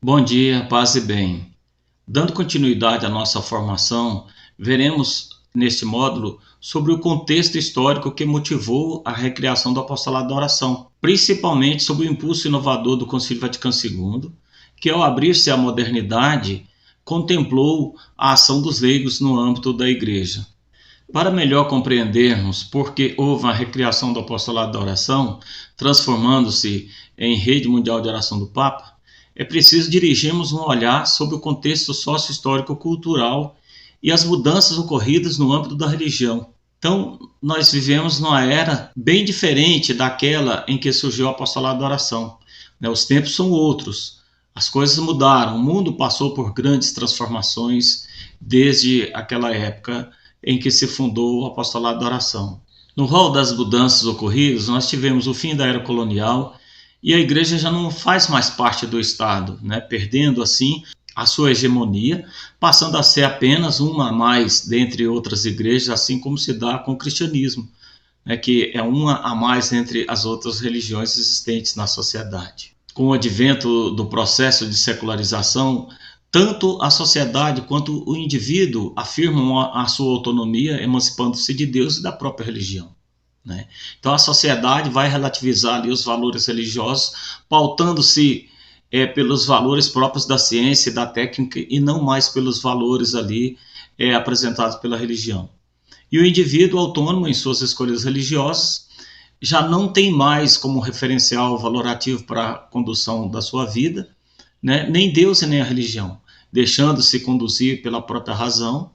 Bom dia, paz e bem. Dando continuidade à nossa formação, veremos neste módulo sobre o contexto histórico que motivou a recriação do apostolado da oração, principalmente sobre o impulso inovador do Concílio Vaticano II, que ao abrir-se à modernidade, contemplou a ação dos leigos no âmbito da Igreja. Para melhor compreendermos por que houve a recriação do apostolado da oração, transformando-se em rede mundial de oração do Papa, é preciso dirigirmos um olhar sobre o contexto sócio-histórico-cultural e as mudanças ocorridas no âmbito da religião. Então, nós vivemos numa era bem diferente daquela em que surgiu o apostolado da oração. Os tempos são outros, as coisas mudaram, o mundo passou por grandes transformações desde aquela época em que se fundou o apostolado da oração. No rol das mudanças ocorridas, nós tivemos o fim da era colonial e a igreja já não faz mais parte do Estado, perdendo assim a sua hegemonia, passando a ser apenas uma a mais dentre outras igrejas, assim como se dá com o cristianismo, que é uma a mais entre as outras religiões existentes na sociedade. Com o advento do processo de secularização, tanto a sociedade quanto o indivíduo afirmam a sua autonomia, emancipando-se de Deus e da própria religião. Então a sociedade vai relativizar ali os valores religiosos, pautando-se pelos valores próprios da ciência e da técnica e não mais pelos valores ali apresentados pela religião. E o indivíduo autônomo em suas escolhas religiosas já não tem mais como referencial valorativo para a condução da sua vida, nem Deus e nem a religião, deixando-se conduzir pela própria razão,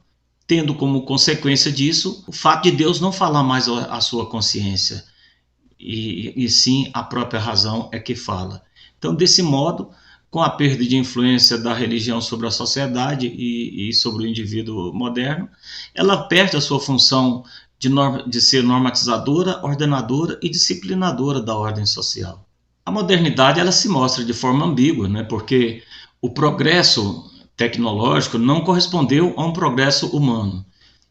tendo como consequência disso o fato de Deus não falar mais à sua consciência, e sim a própria razão é que fala. Então, desse modo, com a perda de influência da religião sobre a sociedade e sobre o indivíduo moderno, ela perde a sua função de ser normatizadora, ordenadora e disciplinadora da ordem social. A modernidade ela se mostra de forma ambígua, porque o progresso tecnológico não correspondeu a um progresso humano.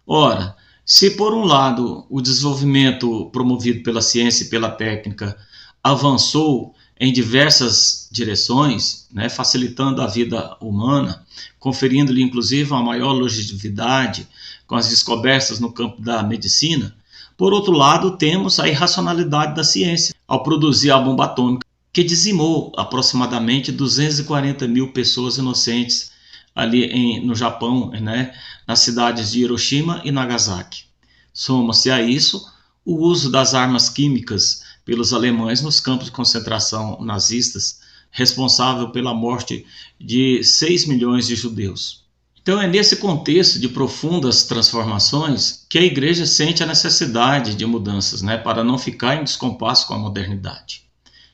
Ora, se por um lado o desenvolvimento promovido pela ciência e pela técnica avançou em diversas direções, facilitando a vida humana, conferindo-lhe inclusive uma maior longevidade com as descobertas no campo da medicina, por outro lado temos a irracionalidade da ciência ao produzir a bomba atômica, que dizimou aproximadamente 240 mil pessoas inocentes ali no Japão, nas cidades de Hiroshima e Nagasaki. Soma-se a isso o uso das armas químicas pelos alemães nos campos de concentração nazistas, responsável pela morte de 6 milhões de judeus. Então é nesse contexto de profundas transformações que a igreja sente a necessidade de mudanças, para não ficar em descompasso com a modernidade.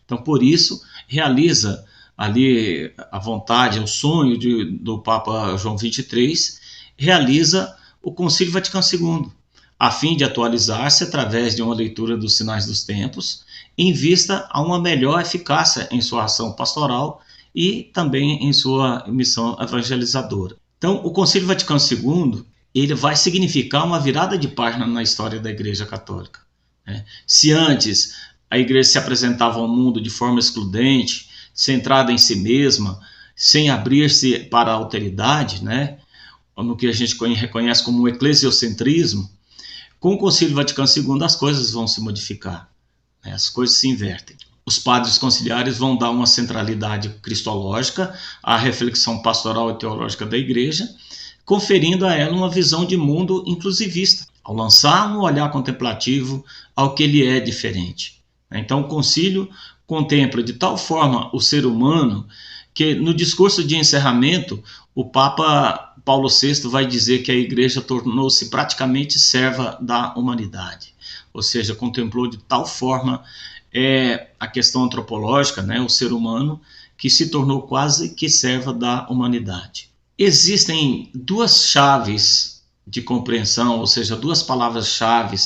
Então, por isso, realiza ali a vontade, o sonho do Papa João XXIII, realiza o Concílio Vaticano II, a fim de atualizar-se através de uma leitura dos sinais dos tempos, em vista a uma melhor eficácia em sua ação pastoral e também em sua missão evangelizadora. Então, o Concílio Vaticano II ele vai significar uma virada de página na história da Igreja Católica. Se antes a Igreja se apresentava ao mundo de forma excludente, centrada em si mesma, sem abrir-se para a alteridade, no que a gente reconhece como o eclesiocentrismo, com o Concílio Vaticano II as coisas vão se modificar, as coisas se invertem. Os padres conciliares vão dar uma centralidade cristológica à reflexão pastoral e teológica da Igreja, conferindo a ela uma visão de mundo inclusivista, ao lançar um olhar contemplativo ao que ele é diferente. Então o concílio contempla de tal forma o ser humano que no discurso de encerramento o Papa Paulo VI vai dizer que a igreja tornou-se praticamente serva da humanidade, ou seja, contemplou de tal forma a questão antropológica, o ser humano, que se tornou quase que serva da humanidade. Existem duas chaves de compreensão, ou seja, duas palavras-chave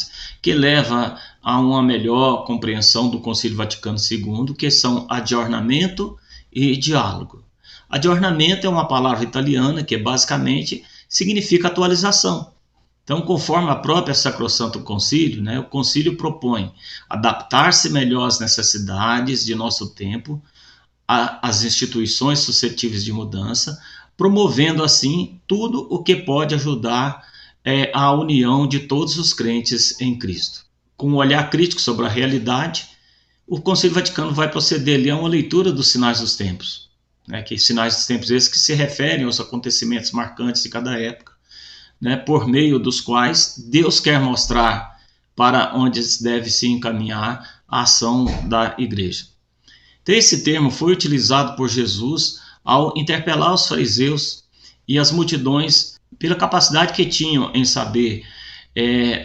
que levam a uma melhor compreensão do Concílio Vaticano II, que são adornamento e diálogo. Adornamento é uma palavra italiana que basicamente significa atualização. Então, conforme a própria Sacrosanto Concílio, o concílio propõe adaptar-se melhor às necessidades de nosso tempo, as instituições suscetíveis de mudança, promovendo assim tudo o que pode ajudar a união de todos os crentes em Cristo. Com um olhar crítico sobre a realidade, o Concílio Vaticano vai proceder ali a uma leitura dos sinais dos tempos, né, que sinais dos tempos esses que se referem aos acontecimentos marcantes de cada época, né, por meio dos quais Deus quer mostrar para onde deve se encaminhar a ação da igreja. Então, esse termo foi utilizado por Jesus ao interpelar os fariseus e as multidões pela capacidade que tinham em saber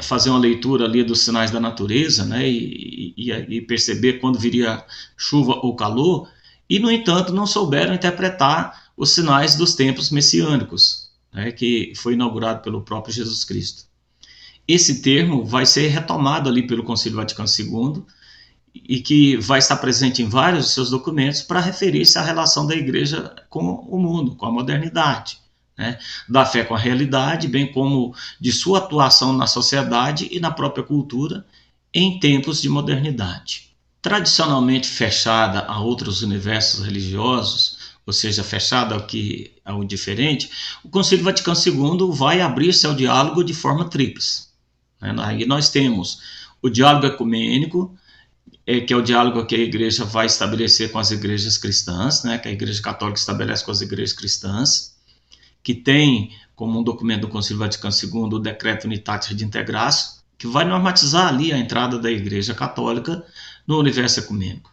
fazer uma leitura ali dos sinais da natureza, né, e perceber quando viria chuva ou calor, e, no entanto, não souberam interpretar os sinais dos tempos messiânicos, né, que foi inaugurado pelo próprio Jesus Cristo. Esse termo vai ser retomado ali pelo Concílio Vaticano II e que vai estar presente em vários de seus documentos para referir-se à relação da igreja com o mundo, com a modernidade, né? Da fé com a realidade, bem como de sua atuação na sociedade e na própria cultura em tempos de modernidade. Tradicionalmente fechada a outros universos religiosos, ou seja, fechada ao diferente, o Concílio Vaticano II vai abrir-se ao diálogo de forma tríplice. Aí nós temos o diálogo ecumênico, que é o diálogo que a igreja vai estabelecer com as igrejas cristãs, né, que a igreja católica estabelece com as igrejas cristãs, que tem como um documento do Concílio Vaticano II o Decreto Unitatis Redintegratio, que vai normatizar ali a entrada da igreja católica no universo ecumênico.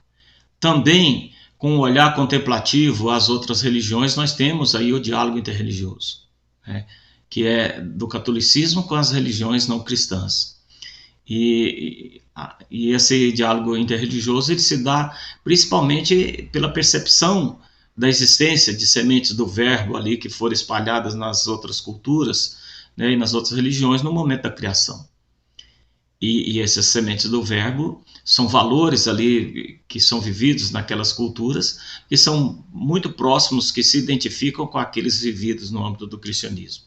Também, com um olhar contemplativo às outras religiões, nós temos aí o diálogo interreligioso, né, que é do catolicismo com as religiões não cristãs. E esse diálogo interreligioso ele se dá principalmente pela percepção da existência de sementes do verbo ali que foram espalhadas nas outras culturas, né, e nas outras religiões no momento da criação. E essas sementes do verbo são valores ali que são vividos naquelas culturas que são muito próximos, que se identificam com aqueles vividos no âmbito do cristianismo.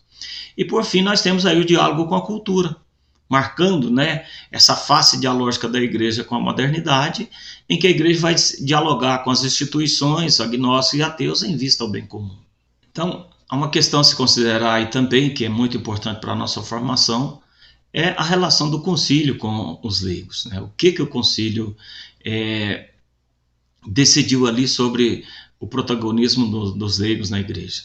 E por fim nós temos aí o diálogo com a cultura, marcando, né, essa face dialógica da igreja com a modernidade, em que a igreja vai dialogar com as instituições, agnósticos e ateus em vista ao bem comum. Então, há uma questão a se considerar aí também, que é muito importante para a nossa formação, é a relação do concílio com os leigos, né? O que o concílio decidiu ali sobre o protagonismo dos leigos na igreja.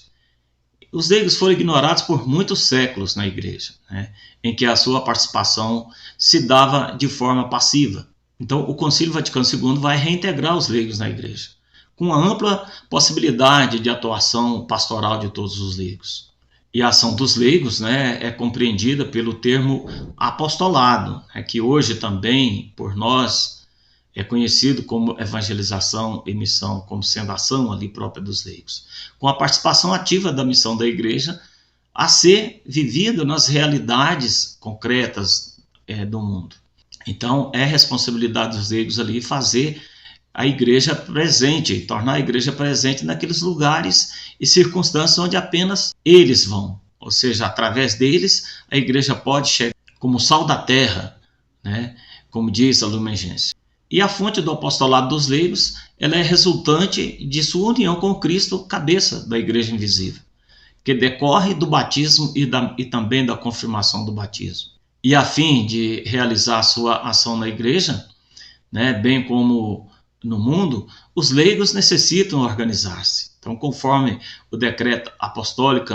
Os leigos foram ignorados por muitos séculos na igreja, né, em que a sua participação se dava de forma passiva. Então, o Concílio Vaticano II vai reintegrar os leigos na igreja, com uma ampla possibilidade de atuação pastoral de todos os leigos. E a ação dos leigos, né, é compreendida pelo termo apostolado, que hoje também, por nós, é conhecido como evangelização e missão, como sendo a ação ali própria dos leigos, com a participação ativa da missão da igreja a ser vivida nas realidades concretas do mundo. Então, é responsabilidade dos leigos ali fazer a igreja presente, tornar a igreja presente naqueles lugares e circunstâncias onde apenas eles vão, ou seja, através deles a igreja pode chegar como sal da terra, né, como diz a Lumen Gentium. E a fonte do apostolado dos leigos, ela é resultante de sua união com Cristo, cabeça da igreja invisível, que decorre do batismo e também da confirmação do batismo. E a fim de realizar a sua ação na igreja, né, bem como no mundo, os leigos necessitam organizar-se. Então, conforme o decreto apostólico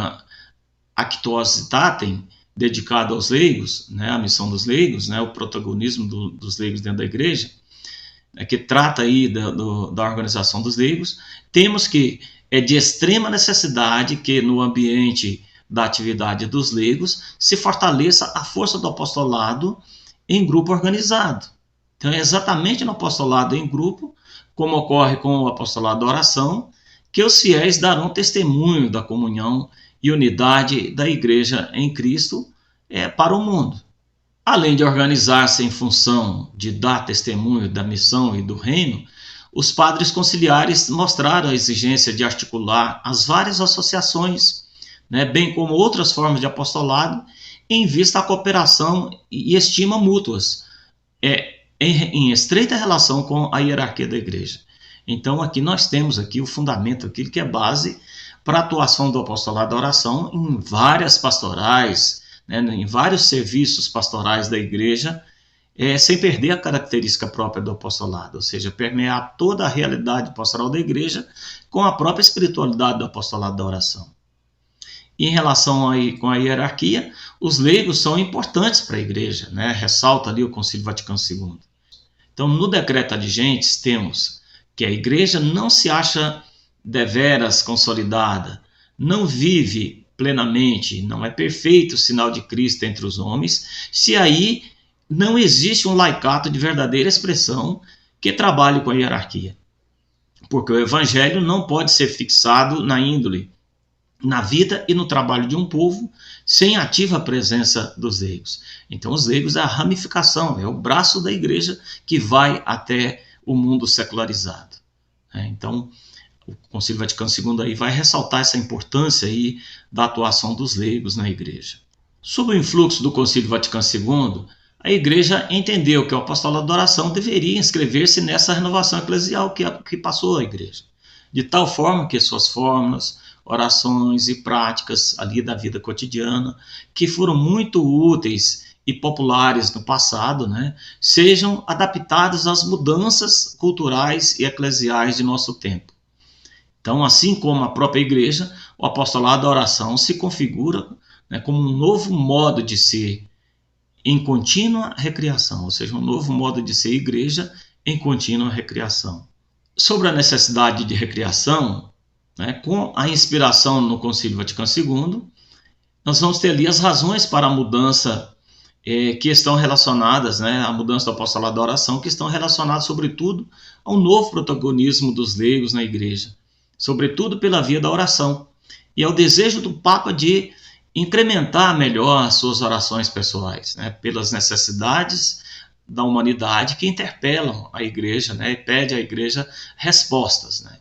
Actuositatem, dedicado aos leigos, né, a missão dos leigos, né, o protagonismo dos leigos dentro da igreja, que trata aí da organização dos leigos, temos que é de extrema necessidade que no ambiente da atividade dos leigos se fortaleça a força do apostolado em grupo organizado. Então é exatamente no apostolado em grupo, como ocorre com o apostolado da oração, que os fiéis darão testemunho da comunhão e unidade da igreja em Cristo para o mundo. Além de organizar-se em função de dar testemunho da missão e do reino, os padres conciliares mostraram a exigência de articular as várias associações, né, bem como outras formas de apostolado, em vista à cooperação e estima mútuas, em estreita relação com a hierarquia da igreja. Então aqui nós temos aqui o fundamento, aquilo que é base para a atuação do apostolado da oração em várias pastorais, né, em vários serviços pastorais da igreja, sem perder a característica própria do apostolado, ou seja, permear toda a realidade pastoral da igreja com a própria espiritualidade do apostolado da oração. E em relação com a hierarquia, os leigos são importantes para a igreja, né? Ressalta ali o Concílio Vaticano II. Então, no decreto ad gentes, temos que a igreja não se acha deveras consolidada, não vive plenamente, não é perfeito o sinal de Cristo entre os homens, se aí não existe um laicato de verdadeira expressão que trabalhe com a hierarquia. Porque o evangelho não pode ser fixado na índole, na vida e no trabalho de um povo, sem ativa presença dos leigos. Então, os leigos é a ramificação, é o braço da igreja que vai até o mundo secularizado. Então, o Concílio Vaticano II aí vai ressaltar essa importância aí da atuação dos leigos na igreja. Sob o influxo do Concílio Vaticano II, a igreja entendeu que o apostolado da oração deveria inscrever-se nessa renovação eclesial que passou a igreja, de tal forma que suas fórmulas, orações e práticas ali da vida cotidiana, que foram muito úteis e populares no passado, né, sejam adaptadas às mudanças culturais e eclesiais de nosso tempo. Então, assim como a própria igreja, o apostolado da oração se configura, né, como um novo modo de ser em contínua recriação, ou seja, um novo modo de ser igreja em contínua recriação. Sobre a necessidade de recriação, né, com a inspiração no Concílio Vaticano II, nós vamos ter ali as razões para a mudança que estão relacionadas, né, a mudança do apostolado da oração, que estão relacionadas, sobretudo, ao novo protagonismo dos leigos na igreja, sobretudo pela via da oração, e ao desejo do Papa de incrementar melhor as suas orações pessoais, né, pelas necessidades da humanidade que interpelam a igreja, né, e pede à igreja respostas, né.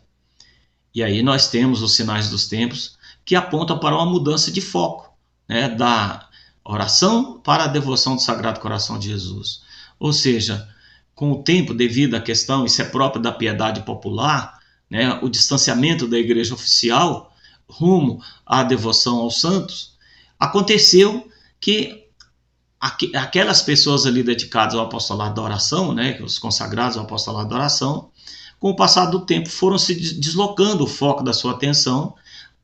E aí nós temos os sinais dos tempos que apontam para uma mudança de foco, né, da oração para a devoção do Sagrado Coração de Jesus. Ou seja, com o tempo, devido à questão, isso é próprio da piedade popular, né, o distanciamento da igreja oficial rumo à devoção aos santos, aconteceu que aquelas pessoas ali dedicadas ao apostolado da oração, né, os consagrados ao apostolado da oração, com o passar do tempo foram se deslocando o foco da sua atenção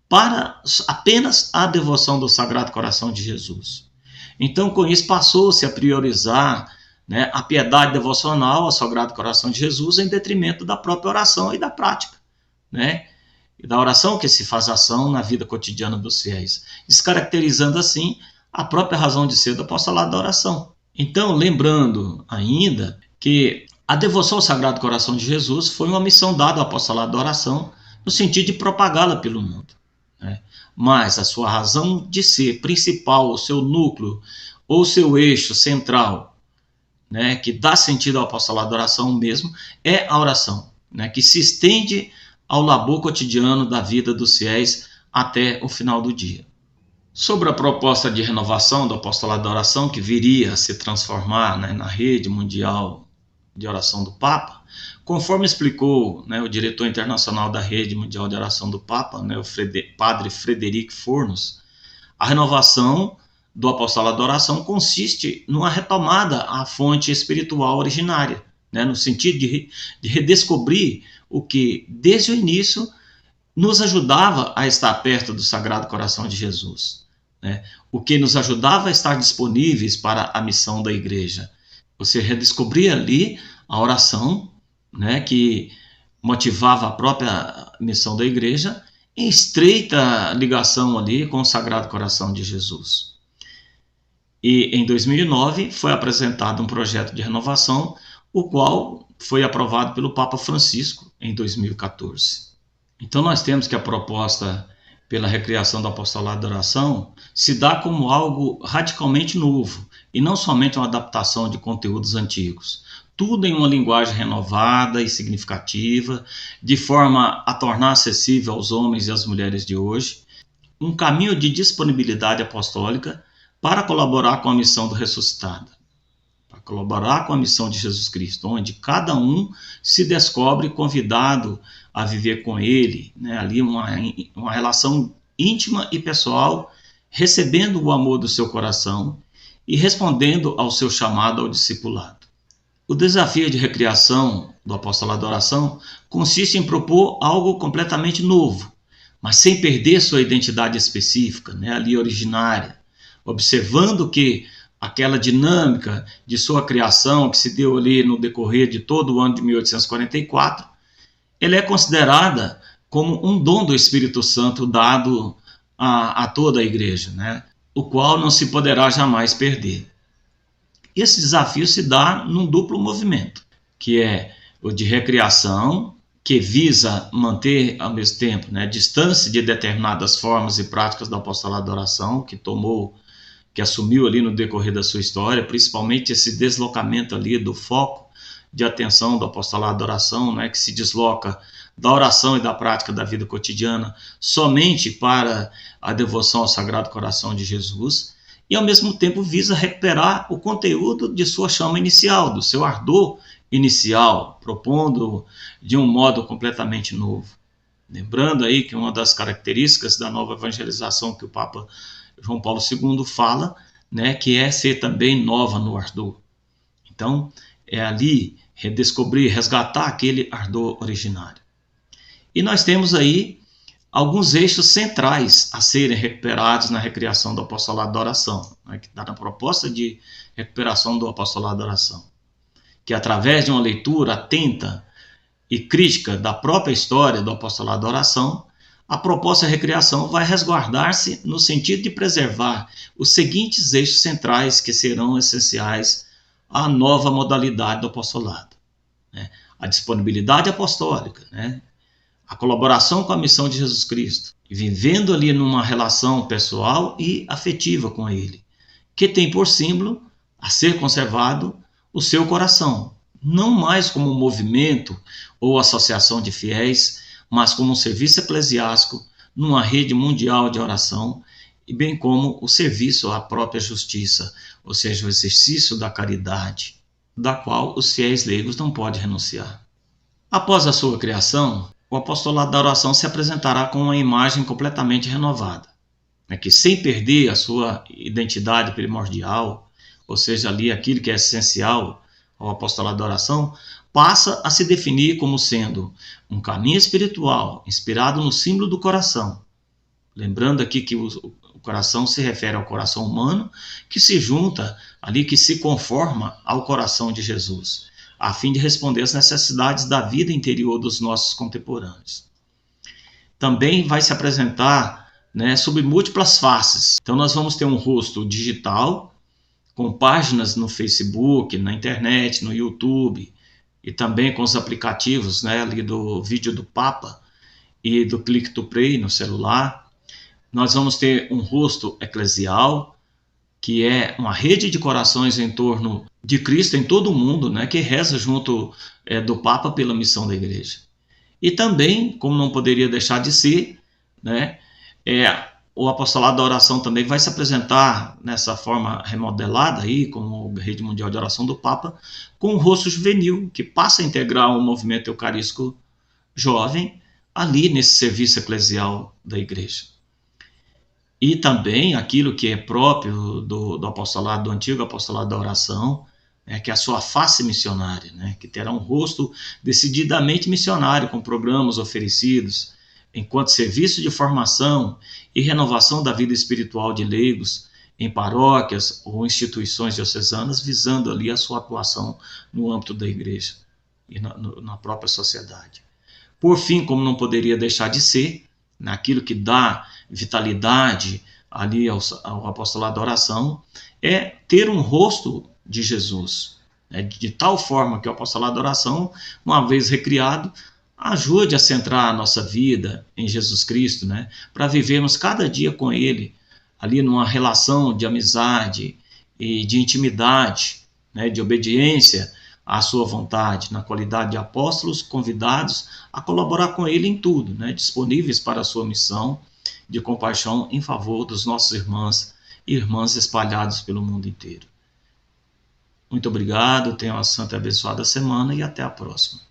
para apenas a devoção do Sagrado Coração de Jesus. Então, com isso, passou-se a priorizar, né, a piedade devocional ao Sagrado Coração de Jesus em detrimento da própria oração e da prática, né, e da oração que se faz ação na vida cotidiana dos fiéis, descaracterizando assim a própria razão de ser do apostolado da oração. Então, lembrando ainda que a devoção ao Sagrado Coração de Jesus foi uma missão dada ao apostolado da oração no sentido de propagá-la pelo mundo, né? Mas a sua razão de ser principal, o seu núcleo ou seu eixo central, né, que dá sentido ao apostolado da oração mesmo, é a oração, né, que se estende ao labor cotidiano da vida dos fiéis até o final do dia. Sobre a proposta de renovação do apostolado da oração, que viria a se transformar, né, na rede mundial de oração do Papa, conforme explicou, né, o diretor internacional da Rede Mundial de Oração do Papa, né, o padre Frederic Fornos, a renovação do apostolado da oração consiste numa retomada à fonte espiritual originária, né, no sentido de redescobrir o que, desde o início, nos ajudava a estar perto do Sagrado Coração de Jesus, né, o que nos ajudava a estar disponíveis para a missão da igreja. Você redescobria ali a oração, né, que motivava a própria missão da igreja, em estreita ligação ali com o Sagrado Coração de Jesus. E em 2009 foi apresentado um projeto de renovação, o qual foi aprovado pelo Papa Francisco em 2014. Então nós temos que a proposta pela recriação do apostolado da oração se dá como algo radicalmente novo, e não somente uma adaptação de conteúdos antigos. Tudo em uma linguagem renovada e significativa, de forma a tornar acessível aos homens e às mulheres de hoje um caminho de disponibilidade apostólica para colaborar com a missão do ressuscitado, colaborar com a missão de Jesus Cristo, onde cada um se descobre convidado a viver com Ele, né? Ali uma relação íntima e pessoal, recebendo o amor do seu coração e respondendo ao seu chamado ao discipulado. O desafio de recriação do apostolado da oração consiste em propor algo completamente novo, mas sem perder sua identidade específica, né, ali originária, observando que aquela dinâmica de sua criação que se deu ali no decorrer de todo o ano de 1844, ela é considerada como um dom do Espírito Santo dado a toda a igreja, né, o qual não se poderá jamais perder. Esse desafio se dá num duplo movimento, que é o de recriação, que visa manter ao mesmo tempo, né, distância de determinadas formas e práticas do apostolado da oração, que assumiu ali no decorrer da sua história, principalmente esse deslocamento ali do foco de atenção do apostolado da oração, né, que se desloca da oração e da prática da vida cotidiana somente para a devoção ao Sagrado Coração de Jesus, e ao mesmo tempo visa recuperar o conteúdo de sua chama inicial, do seu ardor inicial, propondo de um modo completamente novo. Lembrando aí que uma das características da nova evangelização que o Papa João Paulo II fala, né, que é ser também nova no ardor. Então, é ali redescobrir, resgatar aquele ardor originário. E nós temos aí alguns eixos centrais a serem recuperados na recriação do apostolado da oração, né, que está na proposta de recuperação do apostolado da oração, que através de uma leitura atenta e crítica da própria história do apostolado da oração, a proposta de recriação vai resguardar-se no sentido de preservar os seguintes eixos centrais que serão essenciais à nova modalidade do apostolado, né? A disponibilidade apostólica, né? A colaboração com a missão de Jesus Cristo, vivendo ali numa relação pessoal e afetiva com Ele, que tem por símbolo a ser conservado o seu coração, não mais como um movimento ou associação de fiéis, mas como um serviço eclesiástico numa rede mundial de oração, e bem como o serviço à própria justiça, ou seja, o exercício da caridade, da qual os fiéis leigos não podem renunciar. Após a sua criação, o apostolado da oração se apresentará com uma imagem completamente renovada, né, que sem perder a sua identidade primordial, ou seja, ali aquilo que é essencial ao apostolado da oração, passa a se definir como sendo um caminho espiritual inspirado no símbolo do coração. Lembrando aqui que o coração se refere ao coração humano, que se junta ali, que se conforma ao coração de Jesus, a fim de responder às necessidades da vida interior dos nossos contemporâneos. Também vai se apresentar, né, sob múltiplas faces. Então nós vamos ter um rosto digital, com páginas no Facebook, na internet, no YouTube, e também com os aplicativos, né, ali do vídeo do Papa e do Click to Pray no celular. Nós vamos ter um rosto eclesial, que é uma rede de corações em torno de Cristo em todo o mundo, né, que reza junto do Papa pela missão da igreja. E também, como não poderia deixar de ser, né, o apostolado da oração também vai se apresentar nessa forma remodelada, aí, como rede mundial de oração do Papa, com um rosto juvenil, que passa a integrar o movimento eucarístico jovem ali nesse serviço eclesial da igreja. E também aquilo que é próprio do apostolado, do antigo apostolado da oração, que é a sua face missionária, né, que terá um rosto decididamente missionário, com programas oferecidos enquanto serviço de formação e renovação da vida espiritual de leigos em paróquias ou instituições diocesanas, visando ali a sua atuação no âmbito da igreja e na própria sociedade. Por fim, como não poderia deixar de ser, naquilo que dá vitalidade ali ao apostolado da oração, é ter um rosto de Jesus, né, de tal forma que o apostolado da oração, uma vez recriado, ajude a centrar a nossa vida em Jesus Cristo, né, para vivermos cada dia com Ele, ali numa relação de amizade e de intimidade, né, de obediência à sua vontade, na qualidade de apóstolos convidados a colaborar com Ele em tudo, né, disponíveis para a sua missão de compaixão em favor dos nossos irmãos e irmãs espalhados pelo mundo inteiro. Muito obrigado, tenha uma santa e abençoada semana e até a próxima.